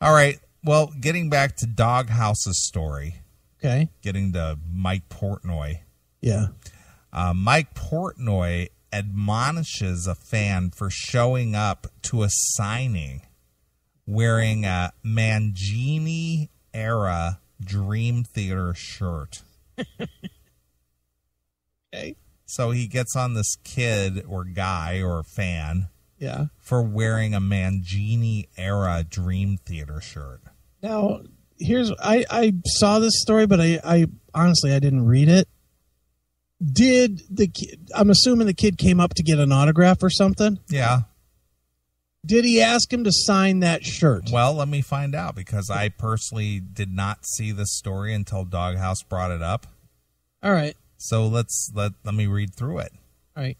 All right. Well, getting back to Doghouse's story. Okay. Getting to Mike Portnoy. Yeah. Mike Portnoy admonishes a fan for showing up to a signing wearing a Mangini-era Dream Theater shirt. Okay. So he gets on this kid or guy or fan for wearing a Mangini-era Dream Theater shirt. Now, I saw this story, but I honestly, I didn't read it. Did the kid, I'm assuming the kid came up to get an autograph or something? Yeah. Did he ask him to sign that shirt? Well, let me find out, because I personally did not see this story until Doghouse brought it up. All right. So let me read through it. All right.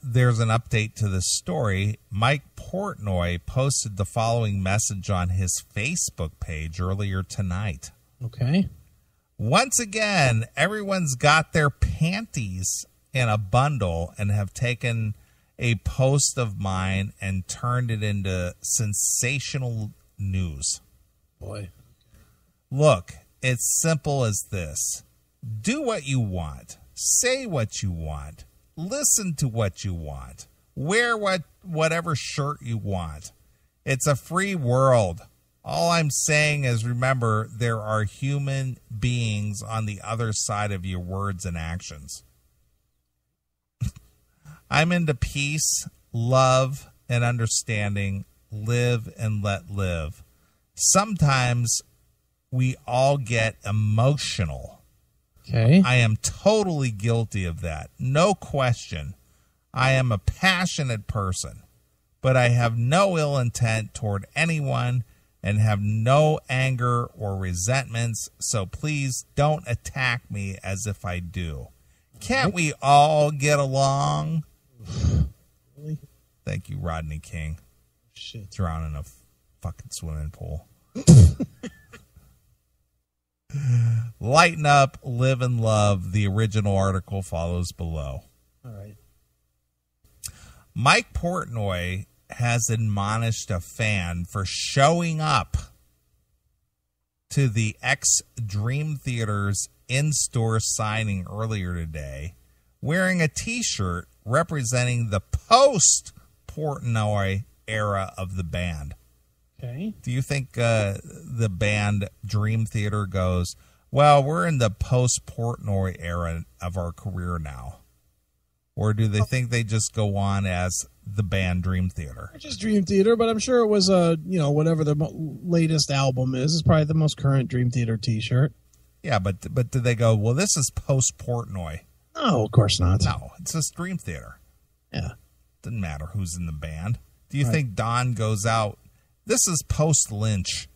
There's an update to this story. Mike Portnoy posted the following message on his Facebook page earlier tonight. Okay. Once again, everyone's got their panties in a bundle and have taken a post of mine and turned it into sensational news. Boy. Look, it's simple as this. Do what you want. Say what you want. Listen to what you want. Wear whatever shirt you want. It's a free world. All I'm saying is, remember, there are human beings on the other side of your words and actions. I'm into peace, love, and understanding. Live and let live. Sometimes we all get emotional. Okay. I am totally guilty of that. No question. I am a passionate person, but I have no ill intent toward anyone and have no anger or resentments, so please don't attack me as if I do. Can't we all get along? Really? Thank you, Rodney King. Shit. Drowning in a fucking swimming pool. Lighten up, live and love. The original article follows below. All right. Mike Portnoy has admonished a fan for showing up to the Dream Theater's in-store signing earlier today wearing a T-shirt representing the post-Portnoy era of the band. Okay. Do you think the band Dream Theater goes, well, we're in the post-Portnoy era of our career now? Or do they think they just go on as the band Dream Theater? Just Dream Theater, but I'm sure it was whatever the latest album is probably the most current Dream Theater T-shirt. Yeah, but do they go, well, this is post-Portnoy? No, of course not. No, it's just Dream Theater. Yeah. Doesn't matter who's in the band. Do you think Don goes out, this is post-Lynch?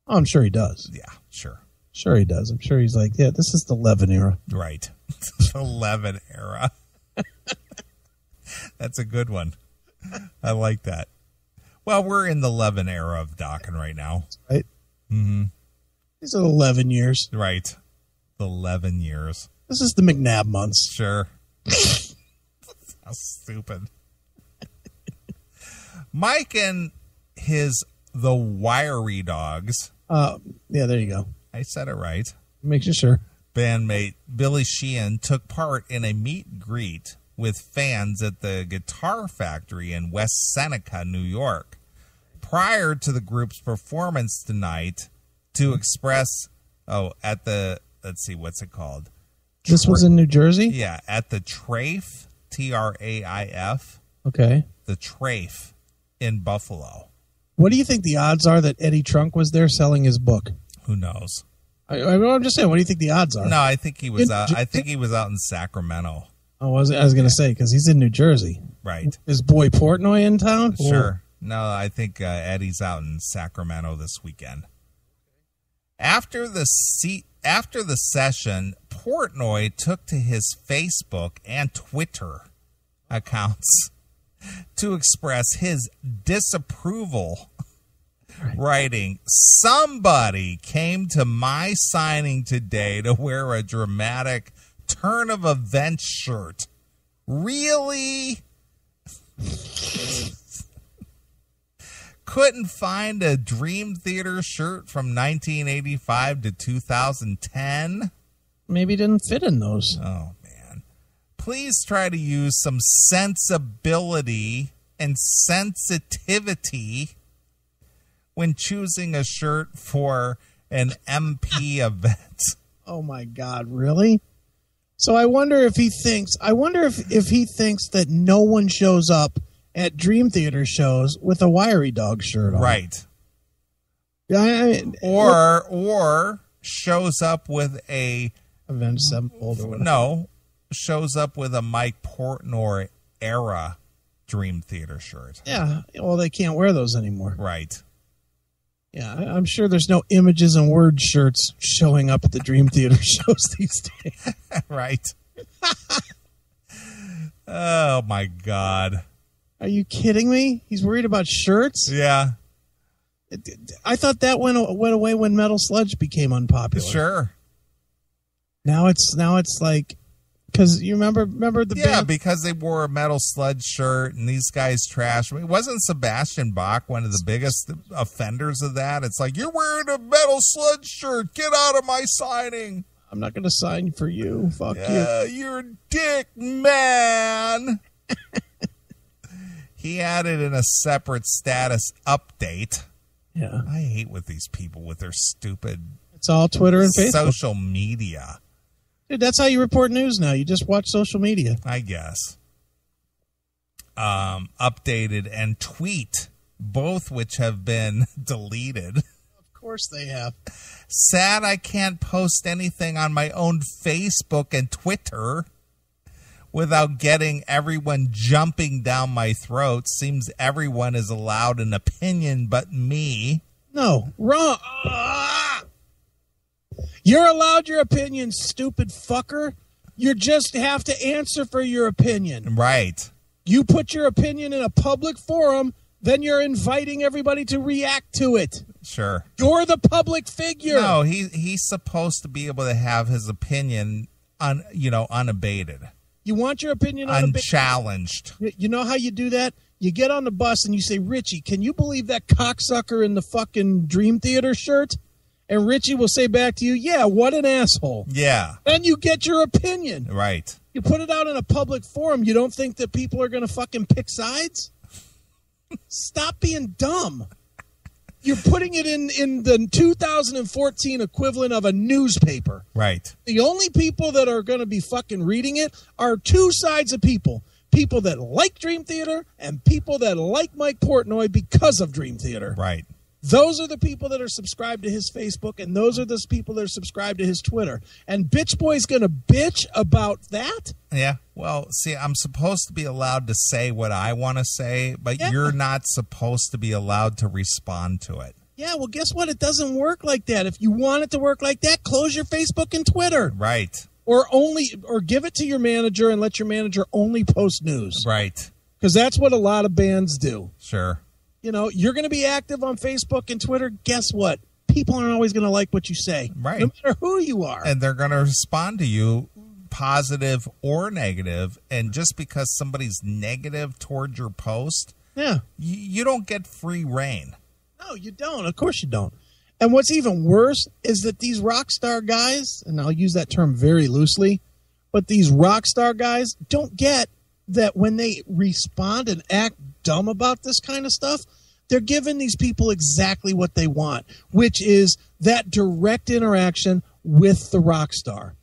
Oh, I'm sure he does. Yeah, sure. Sure he does. I'm sure he's like, yeah, this is the Levin era. Right. The Levin era. That's a good one. I like that. Well, we're in the Levin era of Dokken right now. Right. Mm-hmm. These are 11 years. Right. The 11 years. This is the McNabb months. Sure. How stupid. Mike and the Wiry Dogs. Yeah, there you go. I said it right. Makes you sure. Bandmate Billy Sheehan took part in a meet and greet with fans at the Guitar Factory in West Seneca, New York, prior to the group's performance tonight to express, at the, let's see, what's it called? This was in New Jersey? Yeah, at the Traif, T-R-A-I-F. Okay. The Traif in Buffalo. What do you think the odds are that Eddie Trunk was there selling his book? Who knows? I'm just saying, what do you think the odds are? No, I think he was out. I think he was out in Sacramento. I was going to say, because he's in New Jersey. Right. Is Boy Portnoy in town? Sure. No, I think Eddie's out in Sacramento this weekend. After the session, Portnoy took to his Facebook and Twitter accounts to express his disapproval, writing, "Somebody came to my signing today to wear a dramatic turn of events shirt. Really? Couldn't find a Dream Theater shirt from 1985 to 2010. Maybe didn't fit in those. Oh, man. Please try to use some sensibility and sensitivity when choosing a shirt for an MP event. Oh, my God. Really? So I wonder if he thinks that no one shows up at Dream Theater shows with a Wiry Dog shirt on. Right. Or shows up with a Avenged Sevenfold or whatever. No, shows up with a Mike Portnoy era Dream Theater shirt. Yeah, well, they can't wear those anymore. Right. Yeah, I'm sure there's no images and word shirts showing up at the Dream Theater shows these days. Right. Oh, my God. Are you kidding me? He's worried about shirts? Yeah. I thought that went away when Metal Sludge became unpopular. Sure. Now it's like, because you remember the band? Because they wore a Metal Sludge shirt and these guys trashed. I mean, wasn't Sebastian Bach one of the biggest offenders of that? It's like, you're wearing a Metal Sludge shirt. Get out of my signing. I'm not going to sign for you. Fuck you. You're a dick, man. He added in a separate status update. Yeah. I hate with these people with their stupid It's all Twitter and Facebook. social media. Dude, that's how you report news now. You just watch social media. I guess. Updated and tweet, both which have been deleted. Of course they have. Sad I can't post anything on my own Facebook and Twitter without getting everyone jumping down my throat. Seems everyone is allowed an opinion but me. No, wrong. You're allowed your opinion, stupid fucker. You just have to answer for your opinion. Right. You put your opinion in a public forum, then you're inviting everybody to react to it. Sure. You're the public figure. No, he's supposed to be able to have his opinion unabated. You want your opinion unchallenged. You know how you do that? You get on the bus and you say, Richie, can you believe that cocksucker in the fucking Dream Theater shirt? And Richie will say back to you, yeah, what an asshole. Yeah. And you get your opinion. Right. You put it out in a public forum. You don't think that people are going to fucking pick sides? Stop being dumb. You're putting it in the 2014 equivalent of a newspaper. Right. The only people that are going to be fucking reading it are two sides of people. People that like Dream Theater and people that like Mike Portnoy because of Dream Theater. Right. Those are the people that are subscribed to his Facebook, and those are the people that are subscribed to his Twitter. And Bitch Boy's going to bitch about that? Yeah. Well, see, I'm supposed to be allowed to say what I want to say, but you're not supposed to be allowed to respond to it. Yeah, well, guess what? It doesn't work like that. If you want it to work like that, close your Facebook and Twitter. Right. Or give it to your manager and let your manager only post news. Right. Because that's what a lot of bands do. Sure. You know, you're going to be active on Facebook and Twitter. Guess what? People aren't always going to like what you say. Right. No matter who you are. And they're going to respond to you positive or negative. And just because somebody's negative toward your post, you don't get free reign. No, you don't. Of course you don't. And what's even worse is that these rock star guys, and I'll use that term very loosely, but these rock star guys don't get that when they respond and act dumb about this kind of stuff, they're giving these people exactly what they want, which is that direct interaction with the rock star.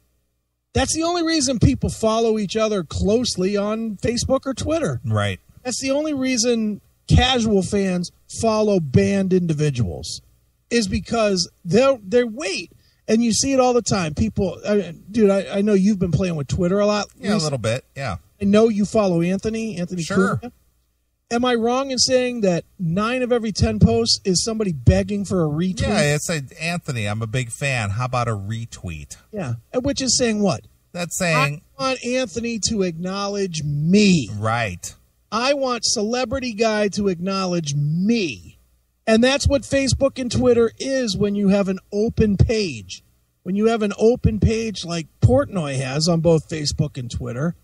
That's the only reason people follow each other closely on Facebook or Twitter. Right. That's the only reason casual fans follow band individuals, is because they wait. And you see it all the time. People, dude, I know you've been playing with Twitter a lot. Yeah, a little bit. Yeah. I know you follow Anthony Sure. Cunha. Am I wrong in saying that 9 of every 10 posts is somebody begging for a retweet? Yeah, it's Anthony, I'm a big fan. How about a retweet? Yeah. Which is saying what? That's saying, I want Anthony to acknowledge me. Right. I want Celebrity Guy to acknowledge me. And that's what Facebook and Twitter is when you have an open page. When you have an open page like Portnoy has on both Facebook and Twitter,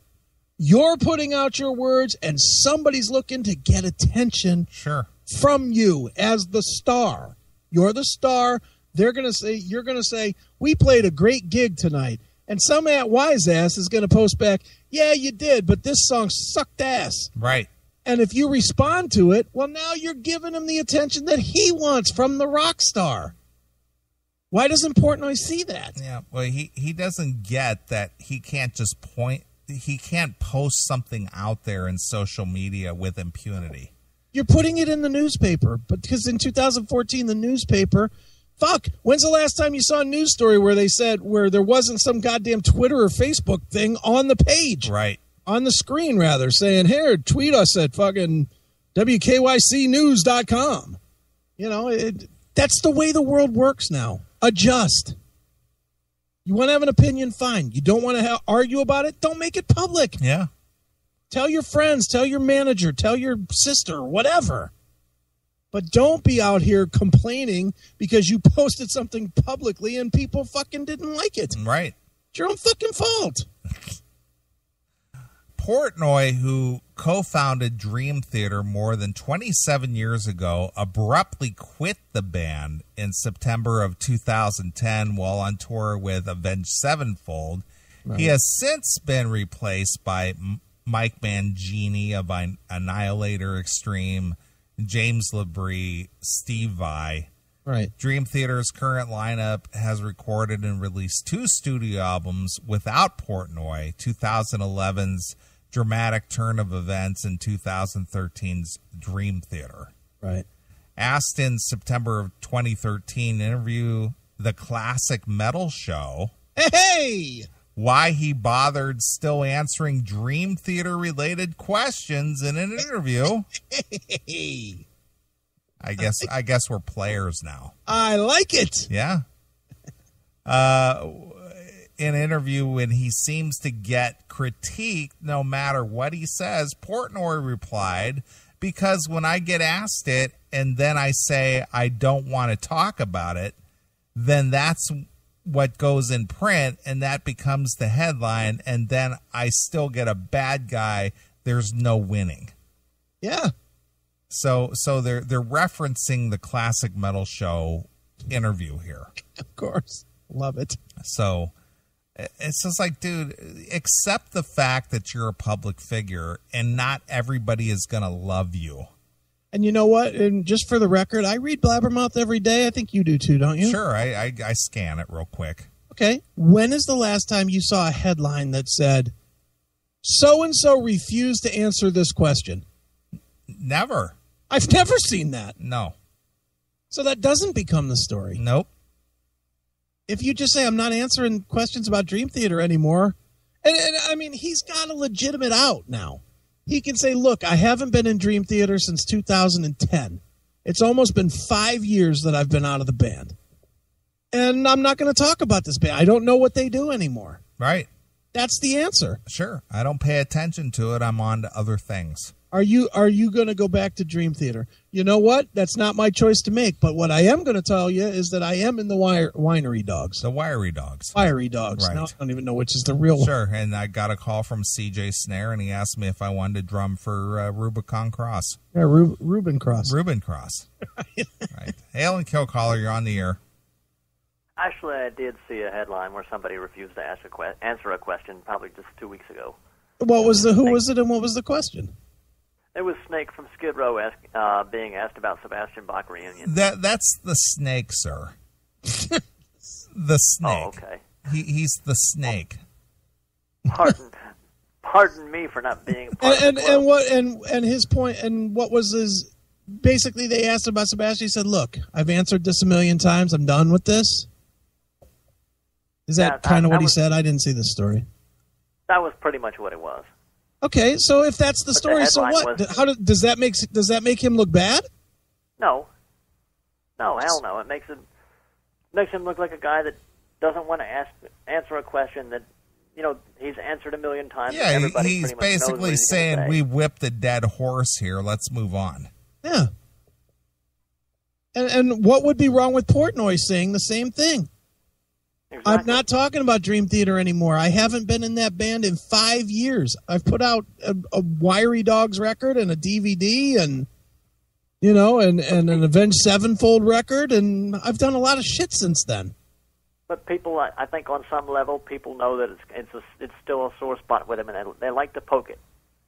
you're putting out your words and somebody's looking to get attention. Sure. from you as the star. You're the star. You're going to say, we played a great gig tonight. And some wise ass is going to post back, yeah, you did, but this song sucked ass. Right. And if you respond to it, well, now you're giving him the attention that he wants from the rock star. Why doesn't Portnoy see that? Yeah, well, he doesn't get that he can't just he can't post something out there in social media with impunity. You're putting it in the newspaper, but because in 2014, the newspaper, when's the last time you saw a news story where they said, where there wasn't some goddamn Twitter or Facebook thing on the page? Right. On the screen, rather, saying, here, tweet us at fucking WKYCnews.com. You know, that's the way the world works now. Adjust. You want to have an opinion, fine. You don't want to argue about it, don't make it public. Yeah. Tell your friends, tell your manager, tell your sister, whatever. But don't be out here complaining because you posted something publicly and people fucking didn't like it. Right. It's your own fucking fault. Portnoy, who co-founded Dream Theater more than 27 years ago, abruptly quit the band in September of 2010 while on tour with Avenged Sevenfold. Right. He has since been replaced by Mike Mangini of Annihilator Extreme, James Labrie, Steve Vai. Right. Dream Theater's current lineup has recorded and released 2 studio albums without Portnoy, 2011's Dramatic Turn of Events and 2013's Dream Theater. Right. Asked in September of 2013 interview The Classic Metal Show, hey, why he bothered still answering Dream Theater related questions in an interview. Hey. I guess we're players now. I like it. Yeah. In an interview when he seems to get critiqued no matter what he says, Portnoy replied, because when I get asked it and then I say I don't want to talk about it, then that's what goes in print and that becomes the headline, and then I still get a bad guy. There's no winning. Yeah. So they're referencing the Classic Metal Show interview here. Of course. Love it. So it's just like, dude, accept the fact that you're a public figure and not everybody is going to love you. And you know what? And just for the record, I read Blabbermouth every day. I think you do too, don't you? Sure. I scan it real quick. Okay. When is the last time you saw a headline that said, so-and-so refused to answer this question? Never. I've never seen that. No. So that doesn't become the story. Nope. If you just say, I'm not answering questions about Dream Theater anymore, and I mean, he's got a legitimate out now. He can say, look, I haven't been in Dream Theater since 2010. It's almost been 5 years that I've been out of the band. And I'm not going to talk about this band. I don't know what they do anymore. Right. That's the answer. Sure. I don't pay attention to it. I'm on to other things. Are you going to go back to Dream Theater? You know what? That's not my choice to make. But what I am going to tell you is that I am in the Winery Dogs. The Wiry Dogs. Wiry Dogs. Right. Now, I don't even know which is the real one. Sure. And I got a call from CJ Snare, and he asked me if I wanted to drum for Rubicon Cross. Yeah, Reuben Cross. Reuben Cross. Right. Hey, Ellen Killcaller, you're on the air. Actually, I did see a headline where somebody refused to answer a question probably just 2 weeks ago. Who was it and what was the question? It was Snake from Skid Row being asked about Sebastian Bach reunion. That's the Snake, sir. The Snake. Oh, okay. He's the Snake. Pardon me for not being part and of the club. and his point, and what was his? Basically, they asked about Sebastian. He said, "Look, I've answered this a million times. I'm done with this." Is that kind of what he said? I didn't see the story. That was pretty much what it was. Okay, so if that's the story, so what? Does that make him look bad? No, hell no. It makes him look like a guy that doesn't want to answer a question that he's answered a million times. Yeah, he's basically saying we whipped a dead horse here. Let's move on. Yeah. And what would be wrong with Portnoy saying the same thing? Exactly. I'm not talking about Dream Theater anymore. I haven't been in that band in 5 years. I've put out a Wiry Dogs record and a DVD, and you know, and an Avenged Sevenfold record, and I've done a lot of shit since then. But people, I think on some level, people know that it's still a sore spot with him, and they like to poke it.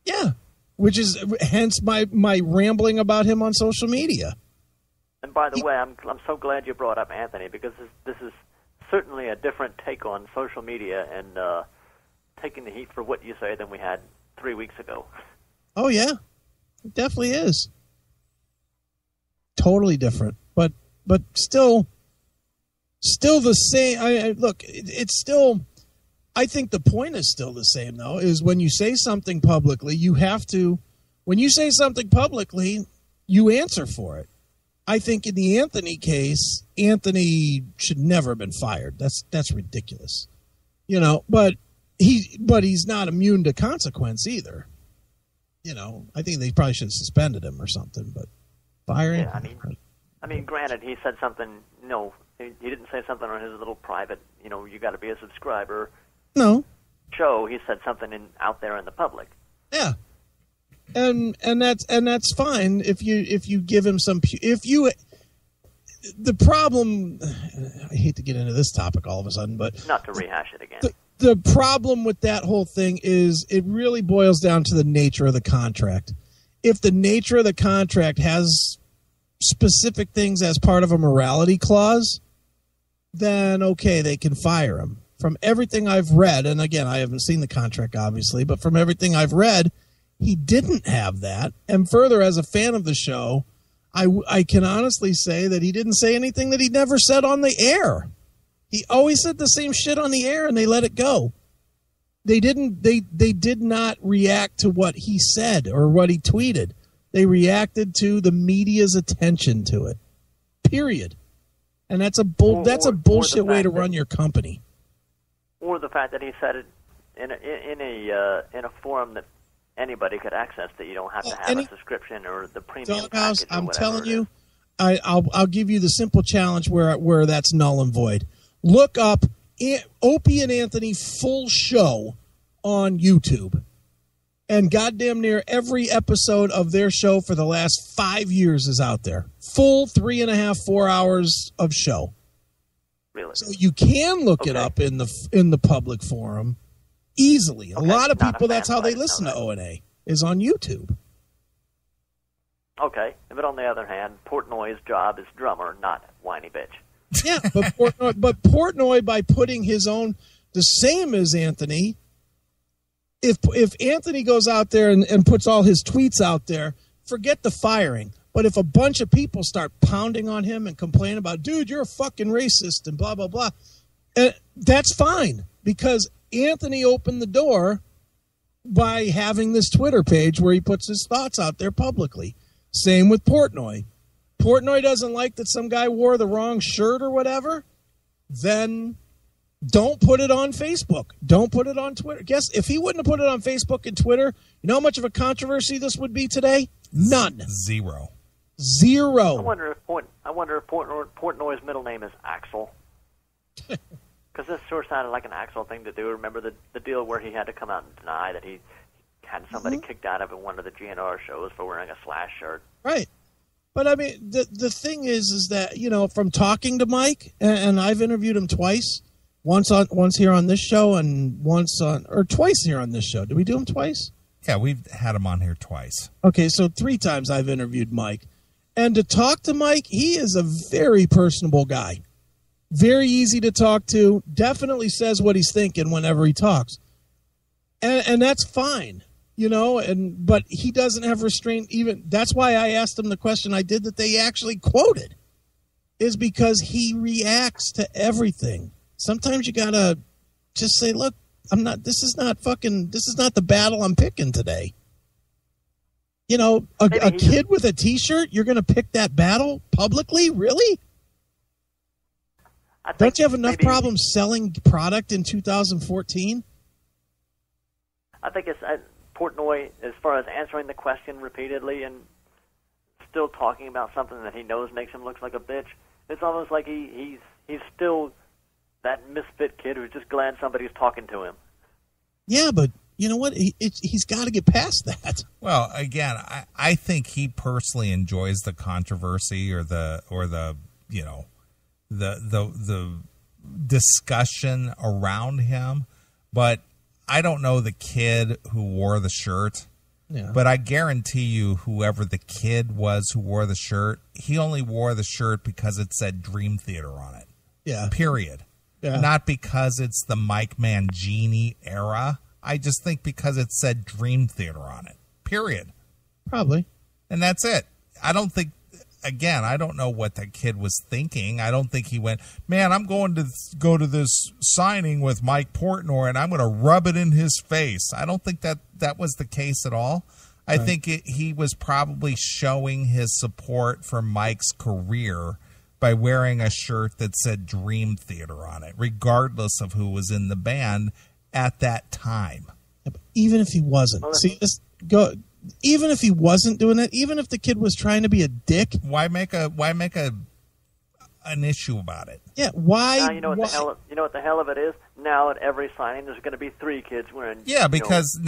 Yeah, which is hence my rambling about him on social media. And by the way, I'm so glad you brought up Anthony, because this is certainly a different take on social media and taking the heat for what you say than we had 3 weeks ago. Oh yeah, it definitely is. Totally different, but still the same. Look, it's still. I think the point is still the same, though. Is when you say something publicly, you have to. When you say something publicly, you answer for it. I think in the Anthony case, Anthony should never have been fired. That's ridiculous, you know. But he's not immune to consequence either. You know, I think they probably should have suspended him or something. But firing. Yeah, I mean, granted, he said something. You know, he didn't say something on his little private. You know, you got to be a subscriber. No. Show. He said something out there in the public. Yeah. And that's fine if you give him some the problem. I hate to get into this topic all of a sudden, but not to rehash it again. The problem with that whole thing is it really boils down to the nature of the contract. If the nature of the contract has specific things as part of a morality clause, then okay, they can fire him. From everything I've read, and again, I haven't seen the contract obviously, but from everything I've read, he didn't have that. And further, as a fan of the show, I can honestly say that he didn't say anything that he never said on the air. He always said the same shit on the air, and they let it go. They did not react to what he said or what he tweeted. They reacted to the media's attention to it. Period. And that's a bullshit way to run your company. Or the fact that he said it in a forum that anybody could access, that you don't have to have a subscription or the premium package. I'm telling you, I'll give you the simple challenge where that's null and void. Look up Opie and Anthony full show on YouTube, and goddamn near every episode of their show for the last 5 years is out there. Full 3.5, 4 hours of show. Really? So you can look it up in the public forum easily. A lot of people, that's how they listen to O&A, is on YouTube. Okay, but on the other hand, Portnoy's job is drummer, not whiny bitch. Yeah, but Portnoy, by putting his own, the same as Anthony, if Anthony goes out there and puts all his tweets out there, forget the firing. But if a bunch of people start pounding on him and complaining about, dude, you're a fucking racist and blah, blah, blah, that's fine, because Anthony opened the door by having this Twitter page where he puts his thoughts out there publicly. Same with Portnoy. Portnoy doesn't like that some guy wore the wrong shirt or whatever, then don't put it on Facebook. Don't put it on Twitter. Guess if he wouldn't have put it on Facebook and Twitter, you know how much of a controversy this would be today? None. Zero. I wonder if Portnoy's middle name is Axel. Because this sure sounded like an Axel thing to do. Remember the deal where he had to come out and deny that he had somebody kicked out of one of the GNR shows for wearing a Slash shirt. Right. But I mean, the thing is that, you know, from talking to Mike, and I've interviewed him twice, once here on this show and twice here on this show. Did we do him twice? Yeah, we've had him on here twice. Okay, so 3 times I've interviewed Mike. And to talk to Mike, he is a very personable guy. Very easy to talk to. Definitely says what he's thinking whenever he talks. And that's fine. You know, but he doesn't have restraint even. That's why I asked him the question I did that they actually quoted, is because he reacts to everything. Sometimes you gotta just say, look, this is not the battle I'm picking today. You know, a kid with a t-shirt, you're gonna pick that battle publicly? Really? Don't you have enough problems selling product in 2014? I think it's Portnoy, as far as answering the question repeatedly and still talking about something that he knows makes him look like a bitch. It's almost like he's still that misfit kid who's just glad somebody's talking to him. Yeah, but you know what? He's got to get past that. Well, again, I think he personally enjoys the controversy or the discussion around him, but I don't know the kid who wore the shirt. Yeah. But I guarantee you, whoever the kid was who wore the shirt, he only wore the shirt because it said Dream Theater on it. Yeah. Period. Yeah. Not because it's the Mike Mangini era. I just think because it said Dream Theater on it. Period. Probably. And that's it. I don't think, again, I don't know what that kid was thinking. I don't think he went, man, I'm going to go to this signing with Mike Portnoy and I'm going to rub it in his face. I don't think that was the case at all. I think he was probably showing his support for Mike's career by wearing a shirt that said Dream Theater on it, regardless of who was in the band at that time. Even if he wasn't. Even if he wasn't doing it, even if the kid was trying to be a dick, why make an issue about it? Yeah, why? Now, you know what the hell of it is? Now at every signing, there's going to be 3 kids wearing. Yeah, because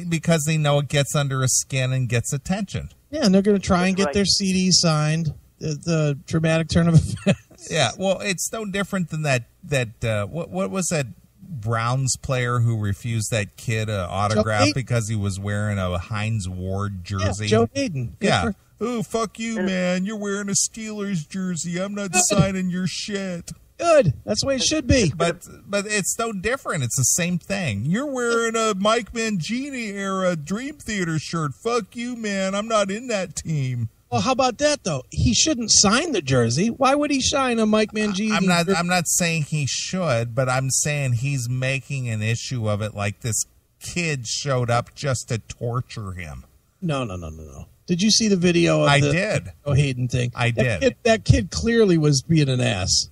because they know it gets under his skin and gets attention. Yeah, and they're going to try and get their CD signed. The dramatic turn of events. Yeah, well, it's no different than that. What was that Browns player who refused that kid an autograph because he was wearing a Heinz Ward jersey? Yeah, Joe Hayden. Yeah. Oh, fuck you, man! You're wearing a Steelers jersey. I'm not signing your shit. Good. That's the way it should be. But it's no different. It's the same thing. You're wearing a Mike Mangini era Dream Theater shirt. Fuck you, man! I'm not in that team. Well, how about that though? He shouldn't sign the jersey. Why would he sign a Mike Mangini? I'm not saying he should, but I'm saying he's making an issue of it like this kid showed up just to torture him. No. Did you see the video of did. Hayden thing? I did. That kid clearly was being an ass.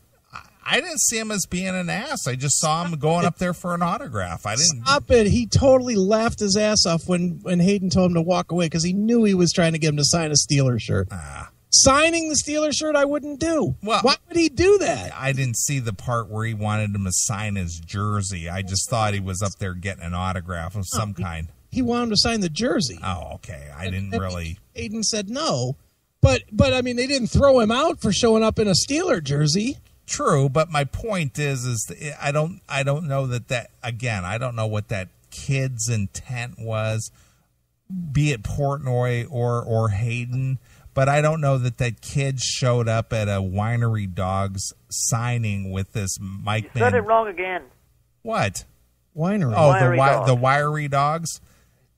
I didn't see him as being an ass. I just saw him going up there for an autograph. I didn't. Stop it. He totally laughed his ass off when Hayden told him to walk away because he knew he was trying to get him to sign a Steelers shirt. Signing the Steelers shirt, I wouldn't do. Well, why would he do that? I didn't see the part where he wanted him to sign his jersey. I just thought he was up there getting an autograph of some kind. He wanted him to sign the jersey. Oh, okay. I didn't really. Hayden said no. But I mean, they didn't throw him out for showing up in a Steeler jersey. True, but my point is I don't know that again. I don't know what that kid's intent was, be it Portnoy or Hayden. But I don't know that kid showed up at a Winery Dogs signing with this Mike. You said it wrong again. What? Winery? Oh, Winery the Wiry Dogs.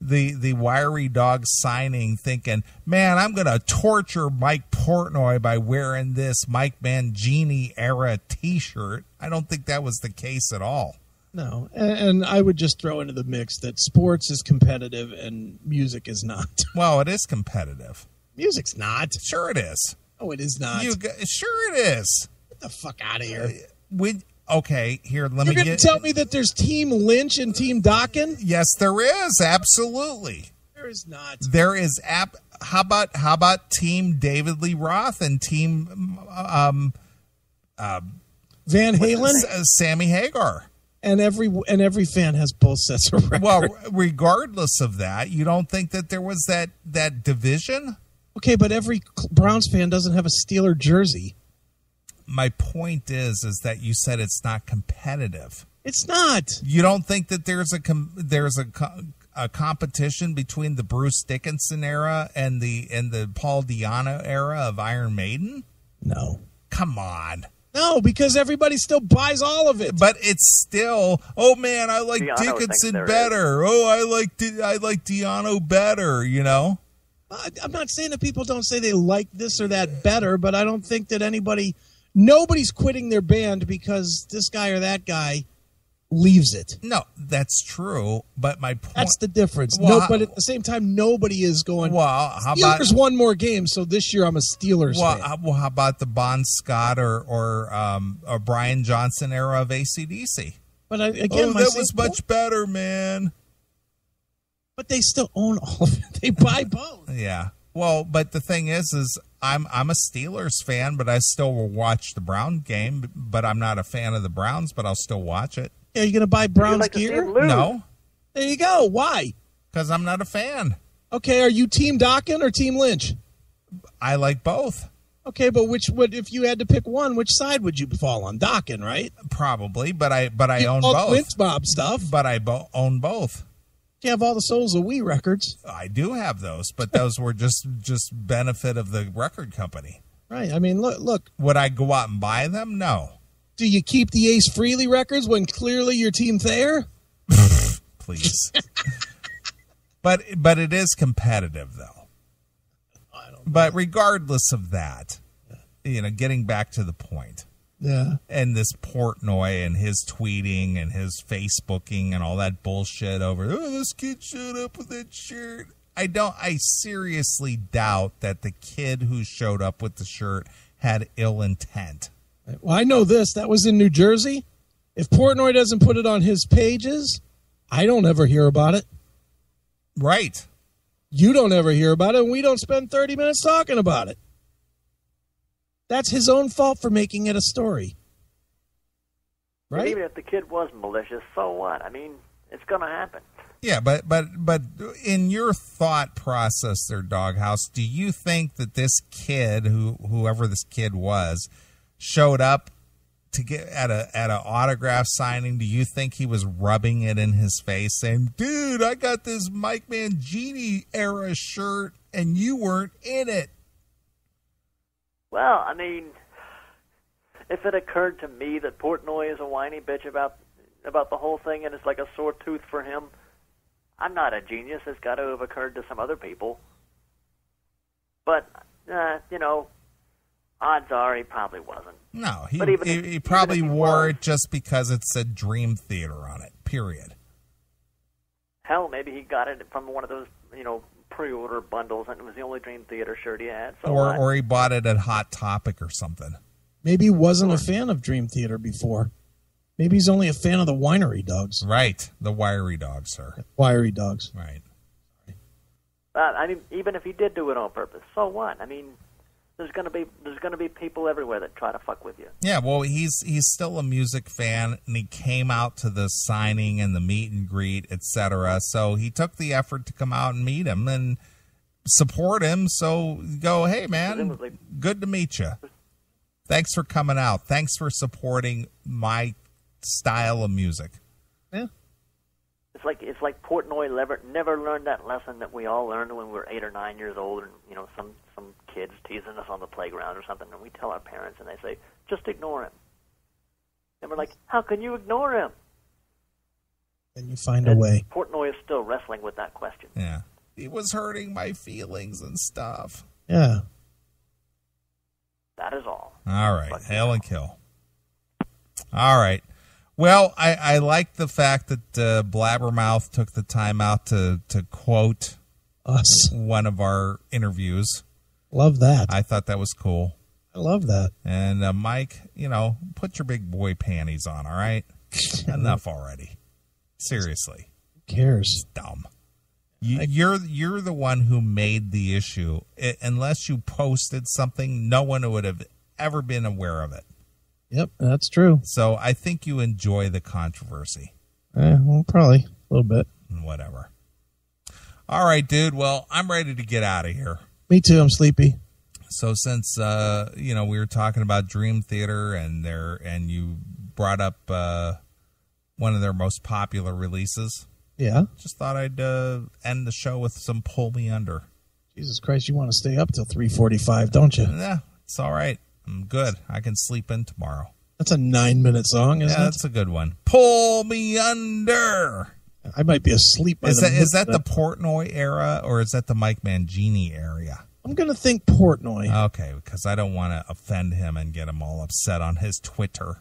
The Wiry Dog signing, thinking, man, I'm going to torture Mike Portnoy by wearing this Mike Mangini era T-shirt. I don't think that was the case at all. No, and I would just throw into the mix that sports is competitive and music is not. Well, it is competitive. Music's not. Sure it is. Oh, it is not. Sure it is. Get the fuck out of here. Okay, here, let me get... You're going to tell me that there's Team Lynch and Team Dokken? Yes, there is. Absolutely. There is not. There is. How about Team David Lee Roth and Team Van Halen? Sammy Hagar. And every fan has both sets of records. Well, regardless of that, you don't think that there was that division? Okay, but every Browns fan doesn't have a Steeler jersey. My point is that you said it's not competitive. It's not. You don't think that there's a competition between the Bruce Dickinson era and the Paul Di'Anno era of Iron Maiden? No. Come on. No, because everybody still buys all of it. But it's still, oh man, I like Dickinson better. I like Di'Anno better. You know. I'm not saying that people don't say they like this or that better, but I don't think that nobody's quitting their band because this guy or that guy leaves it. No, that's true. But my point... That's the difference. Well, but at the same time, nobody is going, well, how Steelers about one more game, so this year I'm a Steelers fan. Well, how about the Bon Scott or Brian Johnson era of AC/DC? But again, that was much better, man. But they still own all of it. They buy both. Yeah. Well, but the thing is I'm a Steelers fan, but I still will watch the Brown game. But I'm not a fan of the Browns, but I'll still watch it. Yeah, you going to buy Browns gear? No. There you go. Why? Because I'm not a fan. Okay, are you Team Dokken or Team Lynch? I like both. Okay, but if you had to pick one, which side would you fall on? Dokken, right? Probably, but I own all both. Lynch Mob stuff. But I own both. You have all the Souls of We records. I do have those, but those were just benefit of the record company. Right. I mean, look. Would I go out and buy them? No. Do you keep the Ace Frehley records when clearly you're Team Thayer? Please. But it is competitive, though. But regardless of that, getting back to the point. Yeah. And this Portnoy and his tweeting and his Facebooking and all that bullshit over, this kid showed up with that shirt. I seriously doubt that the kid who showed up with the shirt had ill intent. Well, I know this. That was in New Jersey. If Portnoy doesn't put it on his pages, I don't ever hear about it. Right. You don't ever hear about it, and we don't spend 30 minutes talking about it. That's his own fault for making it a story. Right? Even if the kid was malicious, so what? I mean, it's going to happen. Yeah, but in your thought process there, Doghouse, do you think that this kid, whoever this kid was, showed up to get at an autograph signing? Do you think he was rubbing it in his face saying, dude, I got this Mike Mangini era shirt and you weren't in it? Well, I mean, if it occurred to me that Portnoy is a whiny bitch about the whole thing and it's like a sore tooth for him, I'm not a genius. It's got to have occurred to some other people. But, odds are he probably wasn't. No, he probably wore it just because it said Dream Theater on it, period. Hell, maybe he got it from one of those, pre-order bundles, and it was the only Dream Theater shirt he had. So or he bought it at Hot Topic or something. Maybe he wasn't a fan of Dream Theater before. Maybe he's only a fan of the Winery Dogs. Right, the Wiry Dogs, sir. Wiry Dogs. Right. I mean, even if he did do it on purpose, so what? I mean, there's gonna be people everywhere that try to fuck with you. Yeah, well, he's still a music fan, and he came out to the signing and the meet and greet, etc. So he took the effort to come out and meet him and support him. So go, hey man, Presumably. Good to meet you. Thanks for coming out. Thanks for supporting my style of music. Yeah. It's like Portnoy never learned that lesson that we all learned when we were 8 or 9 years old, and some kids teasing us on the playground or something, and we tell our parents, and they say, just ignore him. And we're like, how can you ignore him? And you find a way. Portnoy is still wrestling with that question. Yeah. He was hurting my feelings and stuff. Yeah. That is all. All right. Hail and kill. All right. Well, I like the fact that Blabbermouth took the time out to quote us one of our interviews. Love that. I thought that was cool. I love that. And Mike, put your big boy panties on, all right? Enough already. Seriously. Who cares? It's dumb. You're the one who made the issue. Unless you posted something, no one would have ever been aware of it. Yep, that's true. So I think you enjoy the controversy. Well, probably a little bit. Whatever. All right, dude. Well, I'm ready to get out of here. Me too. I'm sleepy. So since we were talking about Dream Theater and you brought up one of their most popular releases, yeah, just thought I'd end the show with some Pull Me Under. Jesus Christ, you want to stay up till 3:45, don't you? Yeah, it's all right. I'm good. I can sleep in tomorrow. That's a 9-minute song, isn't it? Yeah, that's a good one. Pull Me Under. I might be asleep. Is that the Portnoy era, or is that the Mike Mangini area? I'm going to think Portnoy. Okay, because I don't want to offend him and get him all upset on his Twitter.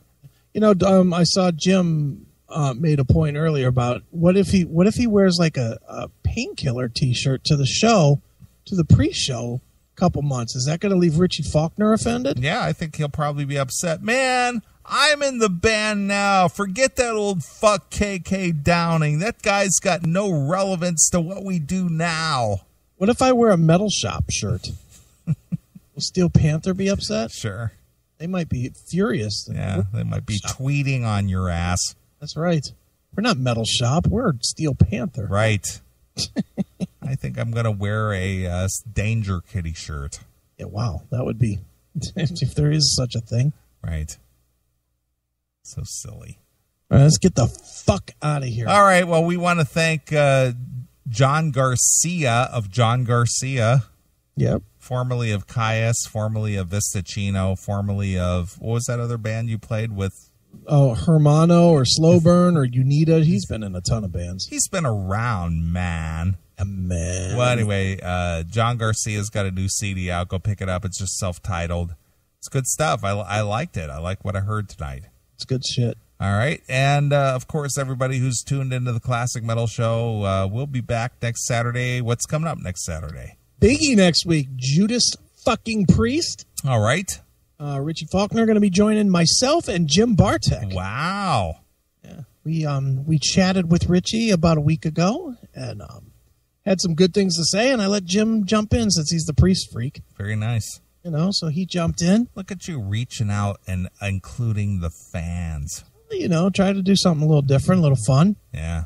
I saw Jim made a point earlier about what if he wears like a Painkiller T-shirt to the show, to the pre-show couple months. Is that going to leave Richie Faulkner offended? Yeah, I think he'll probably be upset. Man, I'm in the band now. Forget that old fuck KK Downing. That guy's got no relevance to what we do now. What if I wear a Metal Shop shirt? Will Steel Panther be upset? Sure. They might be furious. Yeah, they might be tweeting on your ass. That's right. We're not Metal Shop. We're Steel Panther. Right. I think I'm going to wear a Danger Kitty shirt. Yeah, wow. That would be, if there is such a thing. Right. So silly. All right, let's get the fuck out of here. All right. Well, we want to thank John Garcia of John Garcia. Yep. Formerly of Caius, formerly of Vistachino, formerly of, what was that other band you played with? Oh, Hermano or Slow Burn or Unita. He's been in a ton of bands. He's been around, man. Man. Well, anyway, John Garcia's got a new CD out. Go pick it up. It's just self-titled. It's good stuff. I liked it. I like what I heard tonight. It's good shit. All right. And, of course, everybody who's tuned into the Classic Metal Show, we'll be back next Saturday. What's coming up next Saturday? Biggie next week. Judas fucking Priest. All right. Richie Faulkner going to be joining myself and Jim Bartek. Wow. Yeah. We chatted with Richie about a week ago and had some good things to say, and I let Jim jump in since he's the Priest freak. Very nice. You know, so he jumped in. Look at you reaching out and including the fans. You know, try to do something a little different, a little fun. Yeah.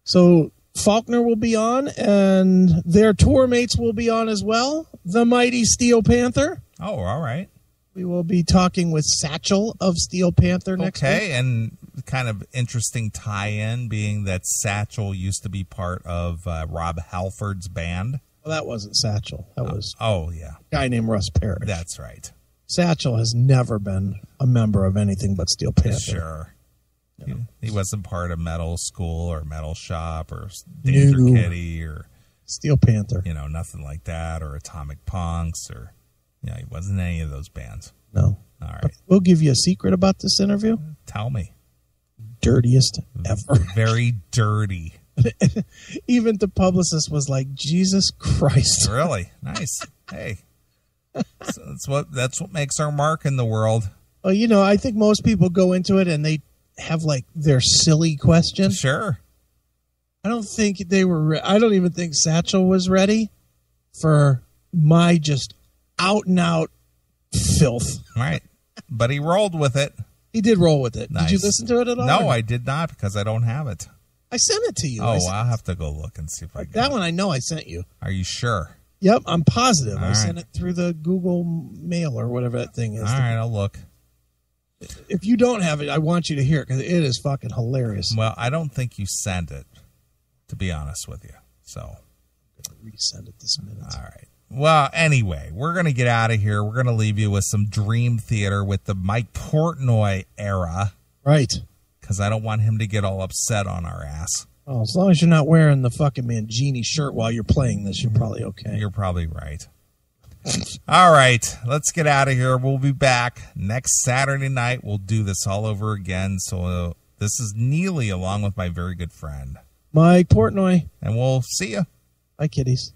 So Faulkner will be on, and their tour mates will be on as well. The mighty Steel Panther. Oh, all right. We will be talking with Satchel of Steel Panther next week. Okay, and kind of interesting tie-in being that Satchel used to be part of Rob Halford's band. Well, that wasn't Satchel. That was yeah, a guy named Russ Parrish. That's right. Satchel has never been a member of anything but Steel Panther. Sure. He wasn't part of Metal School or Metal Shop or Danger Kitty or Steel Panther. You know, nothing like that, or Atomic Punks, or he wasn't in any of those bands. No. All right. But we'll give you a secret about this interview. Tell me. Dirtiest ever. Very dirty. Even the publicist was like, Jesus Christ. Really? Nice. Hey. So that's what makes our mark in the world. Well, you know, I think most people go into it and they have like their silly question. Sure. I don't think they were. I don't even think Satchel was ready for my just out and out filth. Right. But he rolled with it. He did roll with it. Nice. Did you listen to it at all? No, I did not because I don't have it. I sent it to you. Oh, I'll have to go look and see if I get that one. I know I sent you. Are you sure? Yep, I'm positive. All I right. sent it through the Google Mail or whatever that thing is. All right, I'll look. If you don't have it, I want you to hear it because it is fucking hilarious. Well, I don't think you sent it, to be honest with you. So I'm going to resend it this minute. All right. Well, anyway, we're going to get out of here. We're going to leave you with some Dream Theater with the Mike Portnoy era. Right. Because I don't want him to get all upset on our ass. Oh, as long as you're not wearing the fucking Mangini shirt while you're playing this, you're probably okay. You're probably right. All right, let's get out of here. We'll be back next Saturday night. We'll do this all over again. So this is Neely along with my very good friend Mike Portnoy. And we'll see you. Bye, kiddies.